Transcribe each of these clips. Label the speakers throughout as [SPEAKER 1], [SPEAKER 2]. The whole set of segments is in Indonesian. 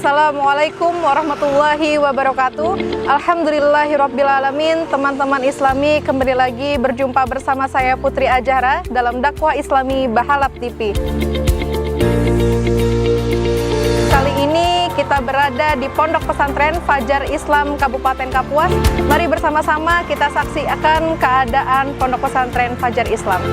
[SPEAKER 1] Assalamualaikum warahmatullahi wabarakatuh. Alhamdulillahirrabbilalamin. Teman-teman Islami, kembali lagi berjumpa bersama saya Putri Ajahra dalam dakwah Islami Bahalap TV. Kali ini kita berada di Pondok Pesantren Fajar Islam Kabupaten Kapuas. Mari bersama-sama kita saksikan keadaan Pondok Pesantren Fajar Islam.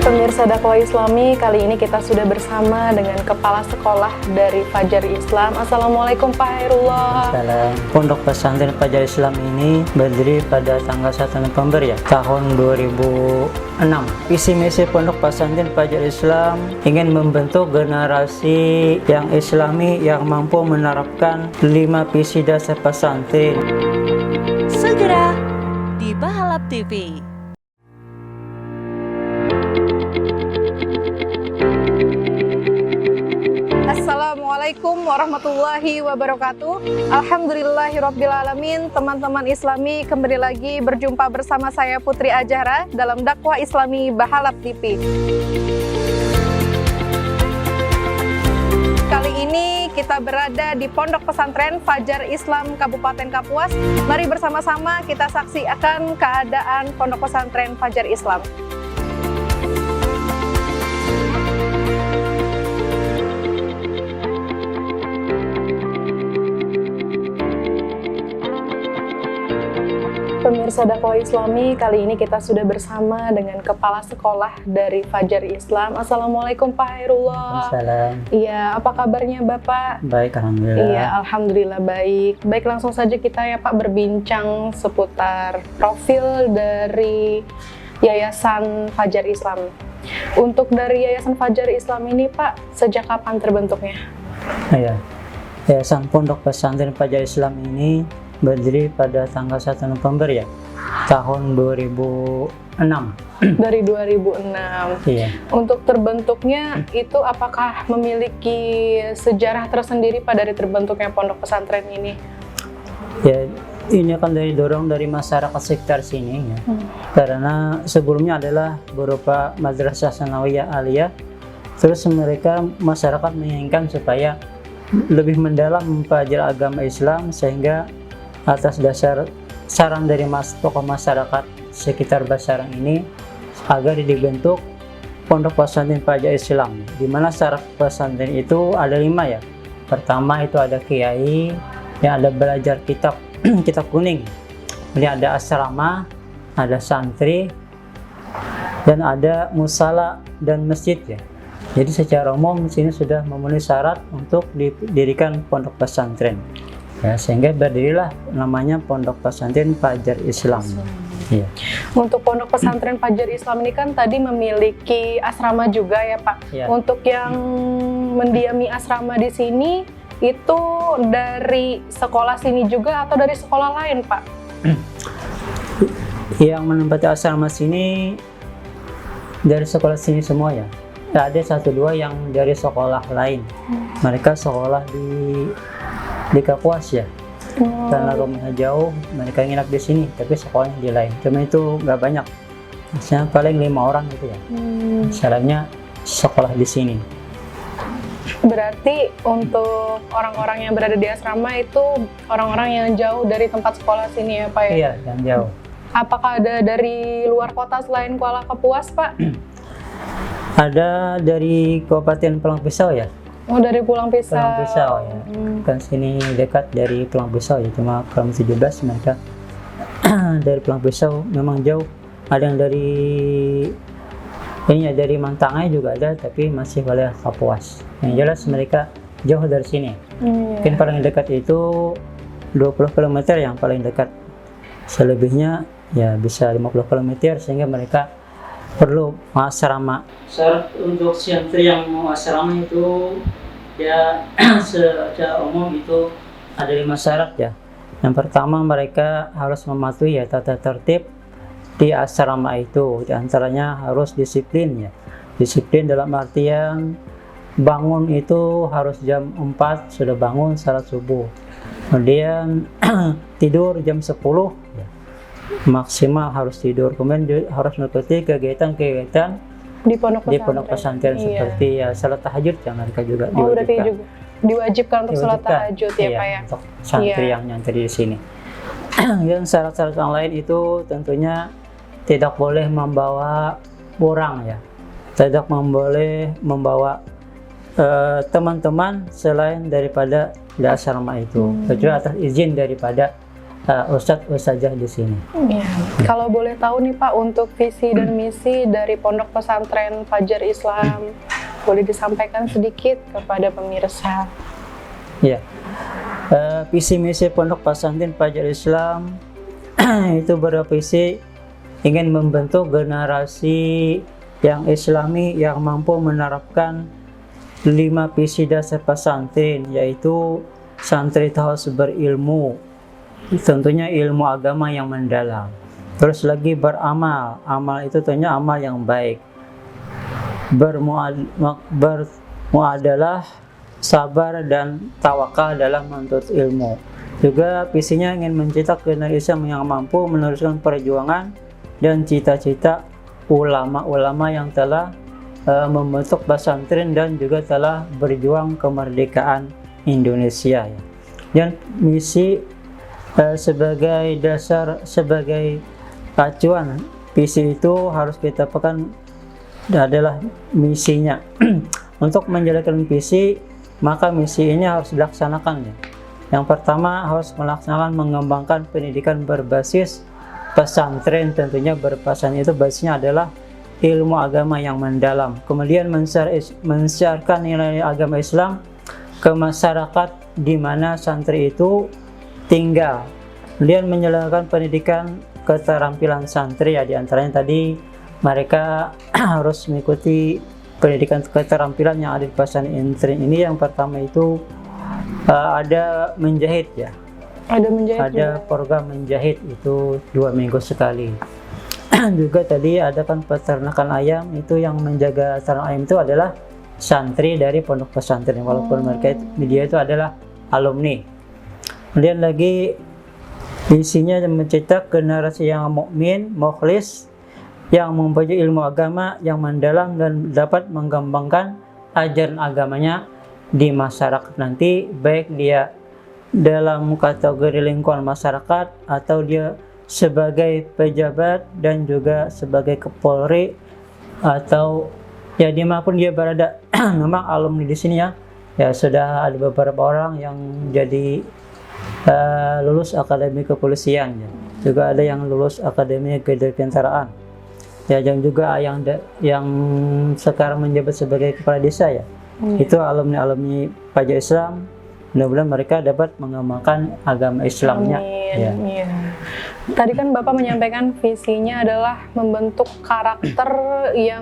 [SPEAKER 1] Pemirsa dakwah Islami, kali ini kita sudah bersama dengan Kepala Sekolah dari Fajar Islam. Assalamualaikum Pak Hairullah.
[SPEAKER 2] Salam. Pondok Pesantren Fajar Islam ini berdiri pada tanggal 1 November ya, tahun 2006. Visi misi Pondok Pesantren Fajar Islam ingin membentuk generasi yang Islami yang mampu menerapkan 5 visi dasar pesantren.
[SPEAKER 3] Segera di Bahalap TV.
[SPEAKER 1] Assalamualaikum warahmatullahi wabarakatuh. Alhamdulillahirrabbilalamin. Teman-teman Islami, kembali lagi berjumpa bersama saya Putri Ajahra dalam dakwah Islami Bahalap TV. Kali ini kita berada di Pondok Pesantren Fajar Islam Kabupaten Kapuas. Mari bersama-sama kita saksikan keadaan Pondok Pesantren Fajar Islam. Pemirsa dakwah Islami, kali ini kita sudah bersama dengan Kepala Sekolah dari Fajar Islam. Assalamualaikum Pak Hairullah.
[SPEAKER 2] Salam.
[SPEAKER 1] Iya, apa kabarnya Bapak?
[SPEAKER 2] Baik, alhamdulillah.
[SPEAKER 1] Iya, alhamdulillah baik. Baik, langsung saja kita ya Pak berbincang seputar profil dari Yayasan Fajar Islam. Untuk dari Yayasan Fajar Islam ini Pak, sejak kapan terbentuknya?
[SPEAKER 2] Iya. Yayasan Pondok Pesantren Fajar Islam ini berdiri pada tanggal 1 November ya, tahun 2006.
[SPEAKER 1] Dari 2006.
[SPEAKER 2] Iya.
[SPEAKER 1] Untuk terbentuknya itu apakah memiliki sejarah tersendiri Pak dari terbentuknya pondok pesantren ini?
[SPEAKER 2] Ya, ini akan dorong dari masyarakat sekitar sini ya. Karena sebelumnya adalah berupa madrasah sanawiyah aliyah. Terus mereka masyarakat menginginkan supaya lebih mendalam mempelajari agama Islam, sehingga atas dasar saran dari tokoh masyarakat sekitar Basarang ini agar dibentuk Pondok Pesantren Fajar Islam, di mana syarat pesantren itu ada 5 ya. Pertama itu ada kiai yang ada belajar kitab kitab kuning, kemudian ada asrama, ada santri, dan ada musala dan masjid ya. Jadi secara umum sini sudah memenuhi syarat untuk didirikan pondok pesantren. Ya, sehingga berdirilah namanya Pondok Pesantren Fajar Islam. Iya.
[SPEAKER 1] Untuk Pondok Pesantren Fajar Islam ini kan tadi memiliki asrama juga ya Pak.
[SPEAKER 2] Iya.
[SPEAKER 1] Untuk yang mendiami asrama di sini itu dari sekolah sini juga atau dari sekolah lain Pak?
[SPEAKER 2] Yang menempati asrama sini dari sekolah sini semua ya. Ada 1-2 yang dari sekolah lain. Mereka sekolah di Kapuas ya. Karena rumahnya jauh, mereka nginap di sini, tapi sekolahnya di lain. Cuma itu nggak banyak. Misalnya paling 5 orang gitu ya. Salahnya sekolah di sini.
[SPEAKER 1] Berarti untuk orang-orang yang berada di asrama itu orang-orang yang jauh dari tempat sekolah sini ya Pak ya?
[SPEAKER 2] Iya, yang jauh.
[SPEAKER 1] Apakah ada dari luar kota selain Kuala Kapuas Pak?
[SPEAKER 2] Ada dari Kabupaten Pulang Pisau ya.
[SPEAKER 1] Oh, dari Pulang Pisau.
[SPEAKER 2] Pulang Pisau ya. Kan sini dekat dari Pulang Pisau ya, cuma Pulang 17 mereka. Dari Pulang Pisau memang jauh. Ada yang dari ini ya, dari Mantangai juga ada, tapi masih wilayah Kapuas. Yang jelas mereka jauh dari sini. Mungkin paling dekat itu 20 km yang paling dekat. Selebihnya ya bisa 50 km, sehingga mereka perlu asrama. Syarat untuk santri yang mau asrama itu ya secara umum itu ada 5 syarat ya. Yang pertama, mereka harus mematuhi ya tata tertib di asrama itu. Di antaranya harus disiplin ya. Disiplin dalam artian bangun itu harus jam 4 sudah bangun salat subuh. Kemudian tidur jam 10 ya. maksimal harus tidur, kemudian harus mengikuti kegiatan-kegiatan
[SPEAKER 1] Di pondok
[SPEAKER 2] di
[SPEAKER 1] pesantren.
[SPEAKER 2] pondok pesantren
[SPEAKER 1] Iya.
[SPEAKER 2] seperti ya salat tahajud yang mereka juga
[SPEAKER 1] Oh, berarti
[SPEAKER 2] diwajibkan.
[SPEAKER 1] juga diwajibkan untuk sholat
[SPEAKER 2] Diwajibkan.
[SPEAKER 1] tahajud ya
[SPEAKER 2] Iya,
[SPEAKER 1] Pak ya.
[SPEAKER 2] untuk santri
[SPEAKER 1] Iya.
[SPEAKER 2] yang nyantri di sini. Yang syarat-syarat yang lain itu tentunya tidak boleh membawa orang ya, tidak boleh membawa teman-teman selain daripada di asrama itu, kecuali atas izin daripada ustadz ustazah di sini.
[SPEAKER 1] Iya. Kalau boleh tahu nih Pak, untuk visi dan misi dari Pondok Pesantren Fajar Islam, boleh disampaikan sedikit kepada pemirsa.
[SPEAKER 2] Ya, visi misi Pondok Pesantren Fajar Islam itu bervisi ingin membentuk generasi yang Islami yang mampu menerapkan 5 visi dasar pesantren, yaitu santri itu harus berilmu, tentunya ilmu agama yang mendalam. Terus lagi beramal, amal itu tentunya amal yang baik. Bermuadalah, sabar dan tawakal dalam menuntut ilmu. Juga visinya ingin mencetak generasi Islam yang mampu meneruskan perjuangan dan cita-cita ulama-ulama yang telah membentuk pesantren dan juga telah berjuang kemerdekaan Indonesia ya. Dan misi sebagai dasar, sebagai acuan, visi itu harus kita pegang adalah misinya. Untuk menjalankan visi, maka misi ini harus dilaksanakan ya. Yang pertama harus melaksanakan mengembangkan pendidikan berbasis pesantren, tentunya berpesantren itu basisnya adalah ilmu agama yang mendalam. Kemudian mensiarkan nilai agama Islam ke masyarakat di mana santri itu tinggal. Kemudian menyelenggarakan pendidikan keterampilan santri ya, diantaranya tadi mereka harus mengikuti pendidikan keterampilan yang ada di pesantren ini. Yang pertama itu ada menjahit ya.
[SPEAKER 1] Ada menjahit
[SPEAKER 2] Ada
[SPEAKER 1] juga.
[SPEAKER 2] program menjahit itu 2 minggu sekali. Juga tadi ada kan peternakan ayam, itu yang menjaga ternak ayam itu adalah santri dari pondok pesantren, walaupun mereka dia itu adalah alumni. Kemudian lagi visinya mencetak generasi yang mukmin, mukhlis, yang mempunyai ilmu agama yang mendalam dan dapat mengembangkan ajaran agamanya di masyarakat nanti, baik dia dalam kategori lingkungan masyarakat atau dia sebagai pejabat dan juga sebagai Kapolri atau ya dimanapun dia berada. Memang alumni di sini ya, ya sudah ada beberapa orang yang jadi lulus akademi kepolisian ya. Juga ada yang lulus akademi kedirjentaraan ya, yang juga yang sekarang menjabat sebagai kepala desa ya. Itu alumni Fajar Islam. Mudah-mudahan mereka dapat mengembangkan agama Islamnya.
[SPEAKER 1] Amin.
[SPEAKER 2] Ya.
[SPEAKER 1] Iya. Tadi kan Bapak menyampaikan visinya adalah membentuk karakter yang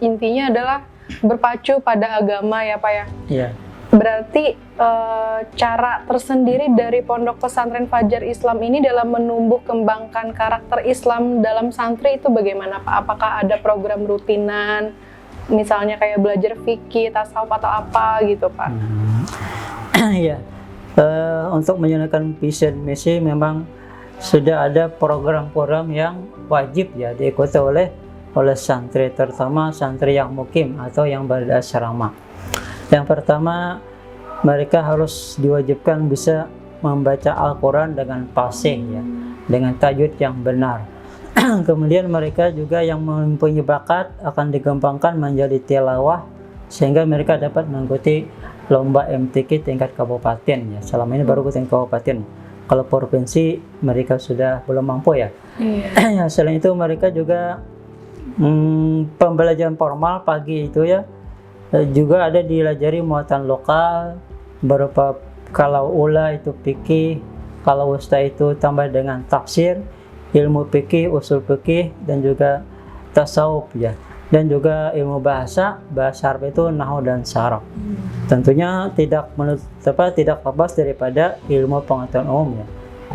[SPEAKER 1] intinya adalah berpacu pada agama ya Pak ya.
[SPEAKER 2] Iya.
[SPEAKER 1] Berarti cara tersendiri dari Pondok Pesantren Fajar Islam ini dalam menumbuh kembangkan karakter Islam dalam santri itu bagaimana Pak? Apakah ada program rutinan, misalnya kayak belajar fikih, tasawuf atau apa gitu Pak?
[SPEAKER 2] Iya. Untuk menjalankan visi dan misi memang sudah ada program-program yang wajib ya diikuti oleh santri, terutama santri yang mukim atau yang berada asrama. Yang pertama, mereka harus diwajibkan bisa membaca Al-Quran dengan fasih ya, dengan tajwid yang benar. Kemudian mereka juga yang mempunyai bakat akan dikembangkan menjadi tilawah sehingga mereka dapat mengikuti lomba MTQ tingkat kabupaten ya. Selama ini baru tingkat kabupaten. Kalau provinsi mereka sudah belum mampu ya.
[SPEAKER 1] Iya.
[SPEAKER 2] Selain itu mereka juga pembelajaran formal pagi itu ya juga ada dilajari muatan lokal berupa kalau ula itu fikih, kalau wusta itu tambah dengan tafsir, ilmu fikih, usul fikih, dan juga tasawuf ya, dan juga ilmu bahasa Arab itu nahwu dan saraf. Tentunya tidak lepas daripada ilmu pengetahuan umum ya,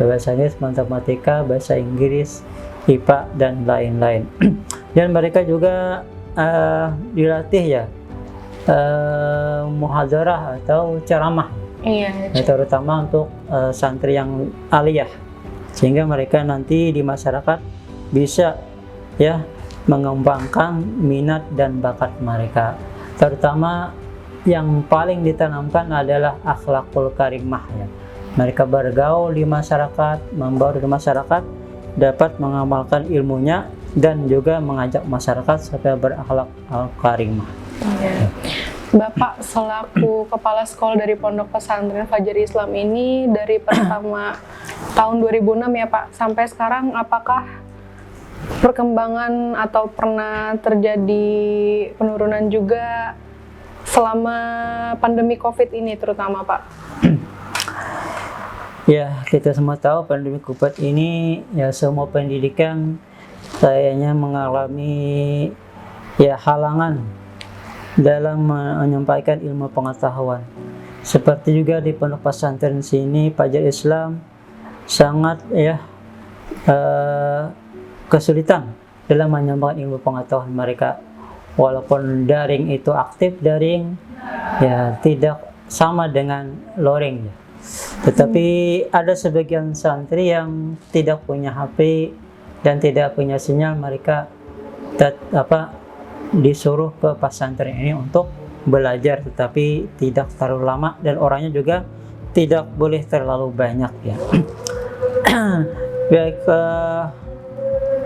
[SPEAKER 2] bahasa Inggris, matematika, bahasa Inggris, IPA dan lain-lain. Dan mereka juga dilatih ya muhadarah atau ceramah.
[SPEAKER 1] Iya.
[SPEAKER 2] Terutama untuk santri yang aliyah sehingga mereka nanti di masyarakat bisa ya mengembangkan minat dan bakat mereka. Terutama yang paling ditanamkan adalah akhlakul karimah ya. Mereka bergaul di masyarakat, membaur di masyarakat, dapat mengamalkan ilmunya dan juga mengajak masyarakat supaya berakhlak karimah.
[SPEAKER 1] Iya. Bapak selaku kepala sekolah dari Pondok Pesantren Fajar Islam ini dari pertama tahun 2006 ya Pak, sampai sekarang apakah perkembangan atau pernah terjadi penurunan juga selama pandemi COVID ini terutama Pak?
[SPEAKER 2] Ya, kita semua tahu pandemi COVID ini ya semua pendidikan kayaknya mengalami ya halangan dalam menyampaikan ilmu pengetahuan. Seperti juga di Pondok Pesantren sini Fajar Islam sangat ya kesulitan dalam menyampaikan ilmu pengetahuan mereka. Walaupun daring itu aktif, daring ya tidak sama dengan luring ya. Tetapi ada sebagian santri yang tidak punya HP dan tidak punya sinyal, mereka disuruh ke pesantren ini untuk belajar, tetapi tidak terlalu lama dan orangnya juga tidak boleh terlalu banyak ya. Baik,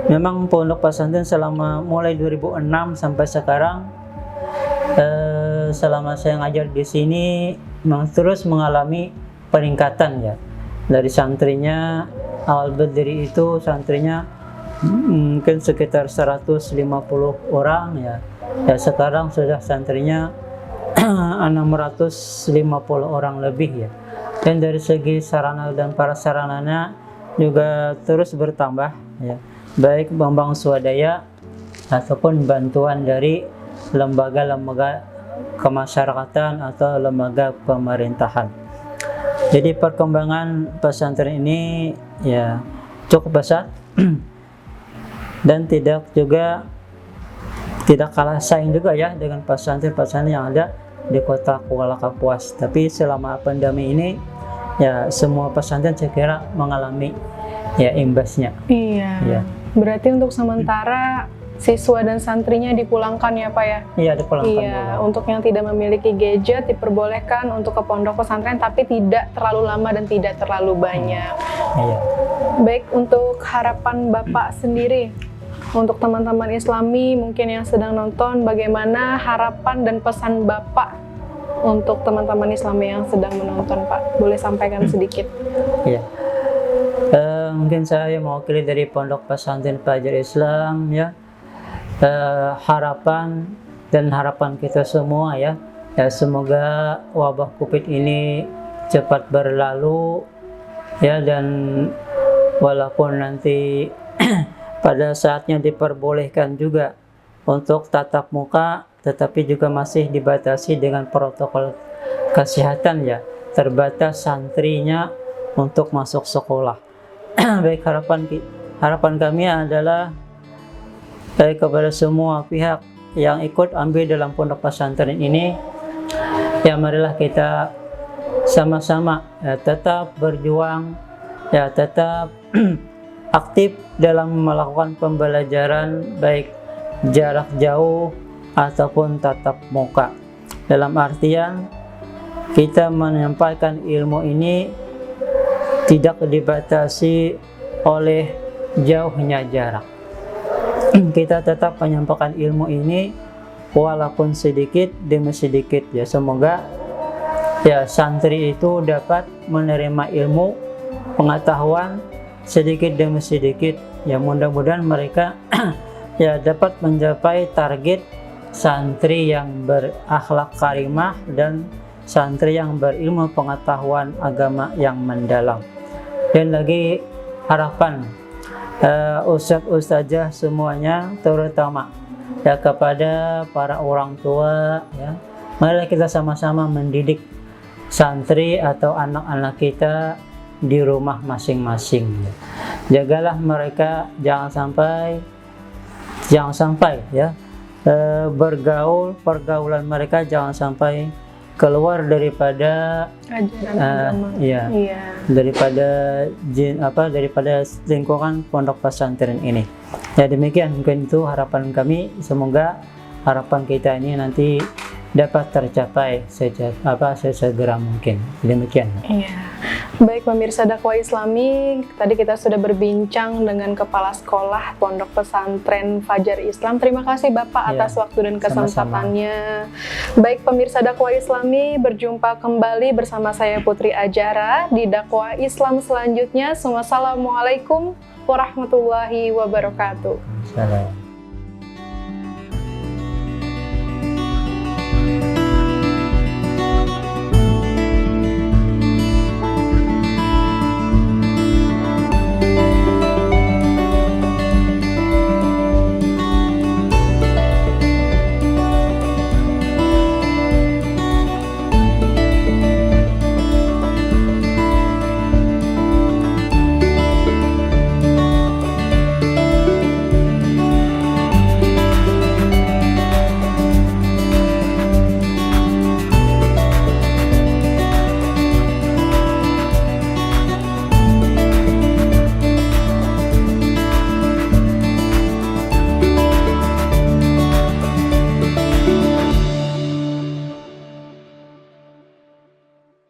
[SPEAKER 2] memang Pondok Pesantren selama mulai 2006 sampai sekarang selama saya ngajar di sini memang terus mengalami peningkatan ya. Dari santrinya awal berdiri itu santrinya mungkin sekitar 150 orang ya. Ya sekarang sudah santrinya 650 orang lebih ya. Dan dari segi sarana dan prasarananya juga terus bertambah ya. Baik membangun swadaya ataupun bantuan dari lembaga-lembaga kemasyarakatan atau lembaga pemerintahan. Jadi perkembangan pesantren ini ya cukup besar dan tidak kalah saing juga ya dengan pesantren-pesantren yang ada di kota Kuala Kapuas. Tapi selama pandemi ini ya semua pesantren saya kira mengalami ya imbasnya.
[SPEAKER 1] Iya. Ya. Berarti untuk sementara siswa dan santrinya dipulangkan ya Pak ya?
[SPEAKER 2] Iya, dipulangkan.
[SPEAKER 1] Iya, untuk yang tidak memiliki gadget diperbolehkan untuk ke pondok pesantren tapi tidak terlalu lama dan tidak terlalu banyak.
[SPEAKER 2] Iya.
[SPEAKER 1] Baik, untuk harapan Bapak sendiri untuk teman-teman Islami mungkin yang sedang nonton, bagaimana harapan dan pesan Bapak untuk teman-teman Islami yang sedang menonton Pak? Boleh sampaikan sedikit?
[SPEAKER 2] Iya. Mungkin saya mewakili dari Pondok Pesantren Fajar Islam ya. Harapan kita semua ya, semoga wabah COVID ini cepat berlalu ya, dan walaupun nanti pada saatnya diperbolehkan juga untuk tatap muka, tetapi juga masih dibatasi dengan protokol kesehatan ya, terbatas santrinya untuk masuk sekolah. Baik, harapan kami adalah kepada semua pihak yang ikut ambil dalam pondok pesantren ini, ya marilah kita sama-sama ya, tetap berjuang ya, tetap aktif dalam melakukan pembelajaran baik jarak jauh ataupun tatap muka. Dalam artian kita menyampaikan ilmu ini tidak dibatasi oleh jauhnya jarak. Kita tetap menyampaikan ilmu ini walaupun sedikit demi sedikit ya. Semoga ya santri itu dapat menerima ilmu pengetahuan sedikit demi sedikit ya, mudah-mudahan mereka ya dapat mencapai target santri yang berakhlak karimah dan santri yang berilmu pengetahuan agama yang mendalam. Dan lagi harapan ustadz-ustadzah semuanya, terutama ya kepada para orang tua ya, marilah kita sama-sama mendidik santri atau anak-anak kita di rumah masing-masing ya. Jagalah mereka, jangan sampai ya pergaulan mereka jangan sampai keluar daripada
[SPEAKER 1] ajaran agama.
[SPEAKER 2] Ya.
[SPEAKER 1] Iya.
[SPEAKER 2] daripada daripada lingkungan pondok pesantren ini. Ya demikian mungkin itu harapan kami, semoga harapan kita ini nanti dapat tercapai sesegera mungkin. Demikian.
[SPEAKER 1] Iya. Baik pemirsa dakwah Islami, tadi kita sudah berbincang dengan Kepala Sekolah Pondok Pesantren Fajar Islam. Terima kasih Bapak atas waktu dan kesempatannya. Baik pemirsa dakwah Islami, berjumpa kembali bersama saya Putri Ajara di dakwah Islam selanjutnya. Wassalamualaikum warahmatullahi wabarakatuh.
[SPEAKER 2] Salam.